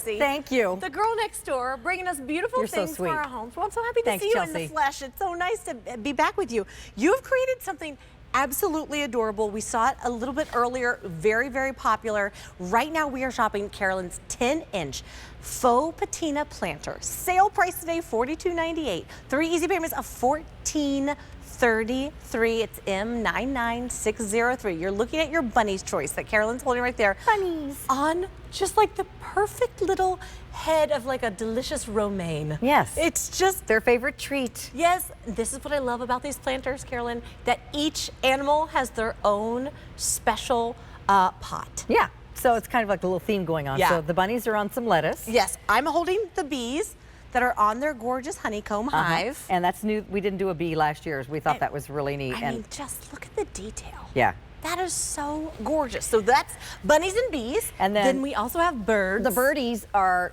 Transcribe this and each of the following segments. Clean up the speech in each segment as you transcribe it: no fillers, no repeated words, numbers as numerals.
Chelsea. Thank you. The girl next door, bringing us beautiful You're things so sweet. for our homes. Well, I'm so happy to Thanks, see you Chelsea. in the flesh. It's so nice to be back with you. You've created something absolutely adorable. We saw it a little bit earlier, very, very popular. Right now we are shopping Carolyn's 10-inch Faux Patina planter. Sale price today, $42.98. 3 easy payments of $14.33. It's M99603. You're looking at your bunny's choice that Carolyn's holding right there. Bunnies. On just like the perfect little head of like a delicious romaine. Yes. It's just Their favorite treat. Yes, this is what I love about these planters, Carolyn, that each animal has their own special pot. Yeah. So it's kind of like a little theme going on. Yeah. So the bunnies are on some lettuce. Yes, I'm holding the bees that are on their gorgeous honeycomb hive. And that's new. We didn't do a bee last year. We thought that was really neat. I mean, just look at the detail. Yeah. That is so gorgeous. So that's bunnies and bees. And then we also have birds. The birdies are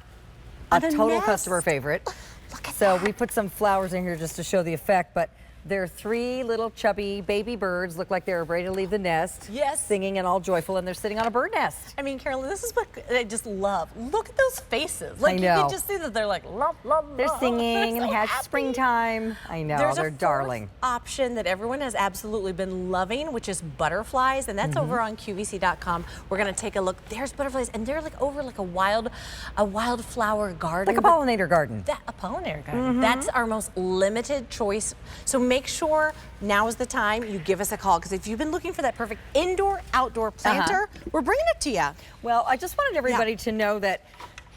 a the total nest. customer favorite. Look at So that. we put some flowers in here just to show the effect, but they're 3 little chubby baby birds, look like they're ready to leave the nest. Yes. Singing and all joyful, and they're sitting on a bird nest. I mean, Carolyn, this is what I just love. Look at those faces. Like, I you know. can just see that they're like, love, love, They're love. singing They're and so has happy. springtime. I know, There's they're a fourth darling. option that everyone has absolutely been loving, which is butterflies, and that's over on QVC.com. We're gonna take a look. There's butterflies, and they're like over like a wildflower garden. Like a pollinator garden. A pollinator garden. That's our most limited choice. So make sure now is the time you give us a call, because if you've been looking for that perfect indoor-outdoor planter, we're bringing it to you. Well, I just wanted everybody to know that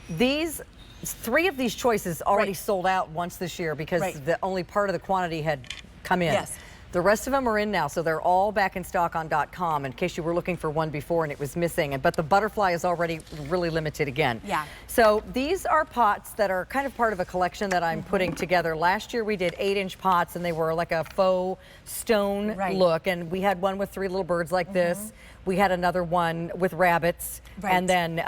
these 3 of these choices already Right. sold out once this year because Right. the only part of the quantity had come in. Yes. The rest of them are in now, so they're all back in stock on .com in case you were looking for one before and it was missing. But the butterfly is already really limited again. Yeah. So these are pots that are kind of part of a collection that I'm putting together. Last year we did 8-inch pots, and they were like a faux stone look, and we had one with 3 little birds like this. We had another one with rabbits, and then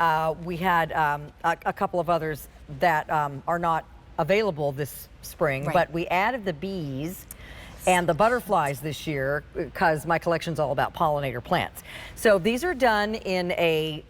we had a couple of others that are not available this spring, but we added the bees and the butterflies this year because my collection's all about pollinator plants. So these are done in a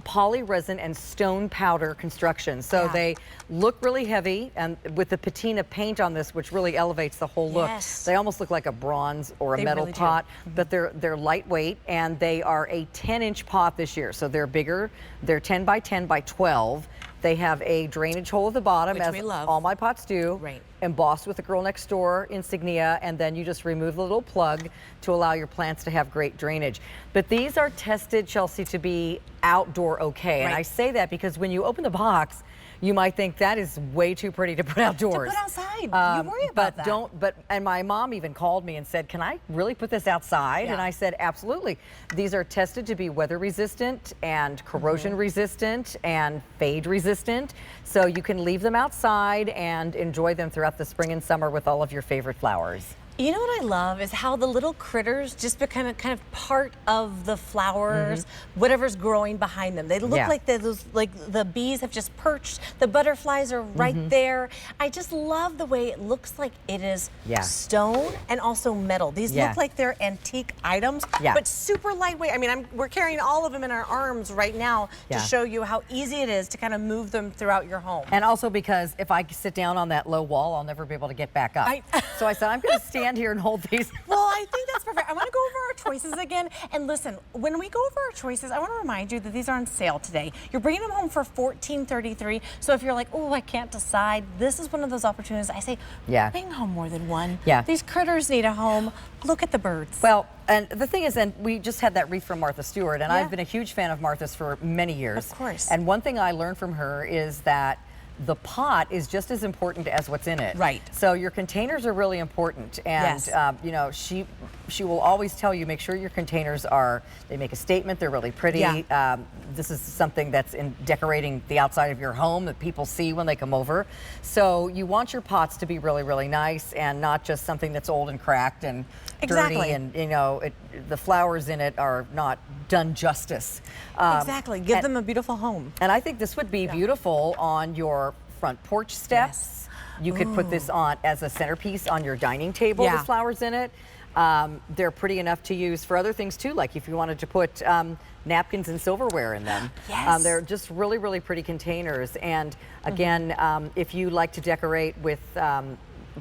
poly resin and stone powder construction. So they look really heavy, and with the patina paint on this, which really elevates the whole look. They almost look like a bronze or a metal pot, but they're lightweight, and they are a 10-inch pot this year. So they're bigger. They're 10 by 10 by 12. They have a drainage hole at the bottom, Which as we love. all my pots do, embossed with the Girl Next Door insignia, and then you just remove the little plug to allow your plants to have great drainage. But these are tested, Chelsea, to be outdoor okay. And I say that because when you open the box, you might think that is way too pretty to put outdoors. To put outside. You worry about that. And my mom even called me and said, can I really put this outside? And I said, absolutely. These are tested to be weather resistant and corrosion resistant and fade resistant. So you can leave them outside and enjoy them throughout the spring and summer with all of your favorite flowers. You know what I love is how the little critters just become kind of part of the flowers, whatever's growing behind them. They look like the bees have just perched. The butterflies are right there. I just love the way it looks like it is stone and also metal. These look like they're antique items, but super lightweight. I mean, we're carrying all of them in our arms right now to show you how easy it is to kind of move them throughout your home. And also because if I sit down on that low wall, I'll never be able to get back up. So I said, I'm going to stand here and hold these. Well, I think that's perfect. I want to go over our choices again. And listen, when we go over our choices, I want to remind you that these are on sale today. You're bringing them home for $14.33. So if you're like, oh, I can't decide, this is one of those opportunities. I say, bring home more than one. These critters need a home. Look at the birds. Well, and the thing is, and we just had that wreath from Martha Stewart, and I've been a huge fan of Martha's for many years. Of course. And one thing I learned from her is that the pot is just as important as what's in it. Right. So your containers are really important, and you know, she will always tell you, make sure your containers they make a statement, they're really pretty. This is something that's in decorating the outside of your home that people see when they come over. So you want your pots to be really, really nice, and not just something that's old and cracked and dirty, and you know, the flowers in it are not done justice. Exactly. Give them a beautiful home. And I think this would be beautiful on your front porch steps. You could put this on as a centerpiece on your dining table with flowers in it. They're pretty enough to use for other things too, like if you wanted to put napkins and silverware in them. Yes. They're just really, really pretty containers. And again, if you like to decorate with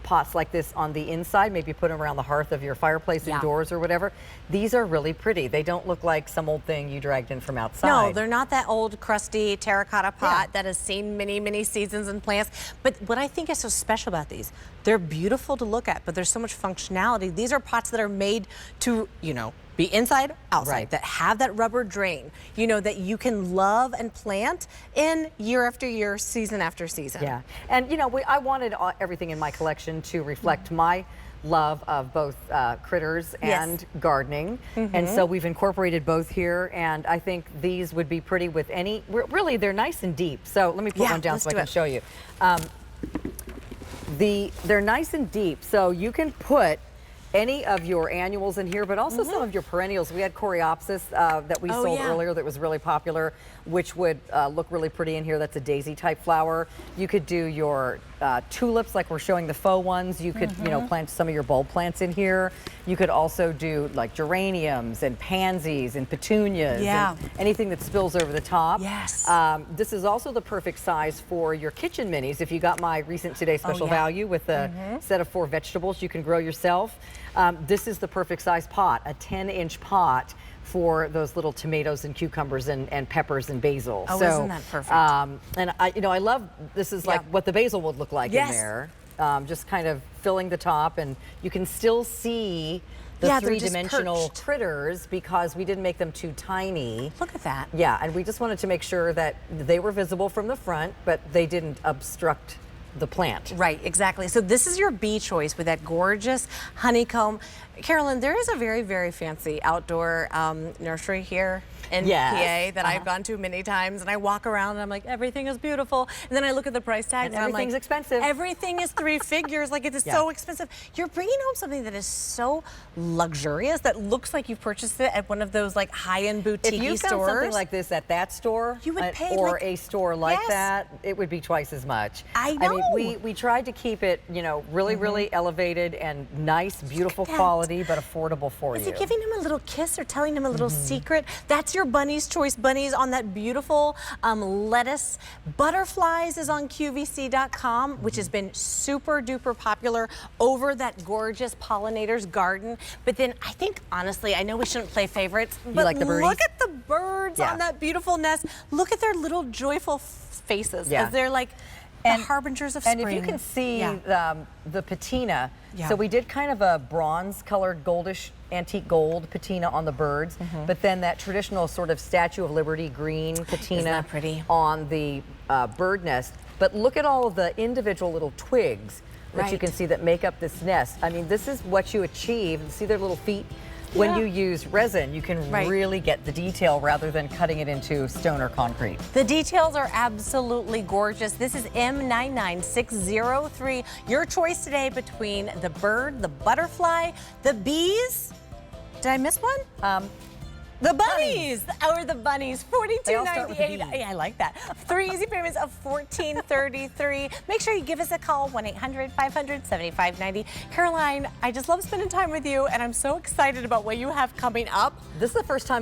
pots like this on the inside, maybe put them around the hearth of your fireplace indoors or whatever, these are really pretty. They don't look like some old thing you dragged in from outside. No, they're not that old crusty terracotta pot that has seen many, many seasons and plants. But what I think is so special about these, they're beautiful to look at, but there's so much functionality. These are pots that are made to, you know, be inside, outside, that have that rubber drain, you know, that you can love and plant in year after year, season after season. Yeah, and you know, I wanted everything in my collection to reflect my love of both critters and gardening, and so we've incorporated both here, and I think these would be pretty with any, really they're nice and deep. So let me put one down so I can show you. They're nice and deep, so you can put any of your annuals in here, but also some of your perennials. We had Coreopsis that we sold earlier that was really popular, which would look really pretty in here. That's a daisy type flower. You could do your tulips like we're showing the faux ones. You could, you know, plant some of your bulb plants in here. You could also do like geraniums and pansies and petunias and anything that spills over the top. Yes. This is also the perfect size for your kitchen minis. If you got my recent Today Special Value with a set of 4 vegetables you can grow yourself, this is the perfect size pot, a 10-inch pot for those little tomatoes and cucumbers and peppers and basil. Oh, so, isn't that perfect? And I love, this is like what the basil would look like in there. Just kind of filling the top, and you can still see the 3-dimensional critters because we didn't make them too tiny. Look at that. Yeah, and we just wanted to make sure that they were visible from the front, but they didn't obstruct the plant. Right, exactly. So this is your bee choice with that gorgeous honeycomb. Carolyn, there is a very, very fancy outdoor nursery here in PA that I've gone to many times, and I walk around and I'm like, everything is beautiful, and then I look at the price tags and everything's I'm like, expensive. Everything is 3 figures, like it is so expensive. You're bringing home something that is so luxurious that looks like you've purchased it at one of those like high-end boutique stores. If you found something like this at that store, you would pay or like, a store like that, it would be twice as much. I know. I mean, we tried to keep it, you know, really, really elevated and nice, beautiful quality, but affordable for you. Is it giving him a little kiss or telling him a little secret? That's your Bunny's Choice bunnies on that beautiful lettuce. Butterflies is on QVC.com, which has been super duper popular over that gorgeous pollinators garden. But then I think, honestly, I know we shouldn't play favorites, but like the look at the birds on that beautiful nest. Look at their little joyful faces as they're like the harbingers of spring. And if you can see the patina, so we did kind of a bronze colored goldish antique gold patina on the birds, but then that traditional sort of Statue of Liberty green patina on the bird nest. But look at all of the individual little twigs that you can see that make up this nest. I mean, this is what you achieve. See their little feet? When you use resin, you can really get the detail rather than cutting it into stone or concrete. The details are absolutely gorgeous. This is M99603. Your choice today between the bird, the butterfly, the bees. Did I miss one? The bunnies, or the bunnies, $42.98. I like that. 3 easy payments of $14.33. Make sure you give us a call, 1-800-500-7590. Caroline, I just love spending time with you, and I'm so excited about what you have coming up. This is the first time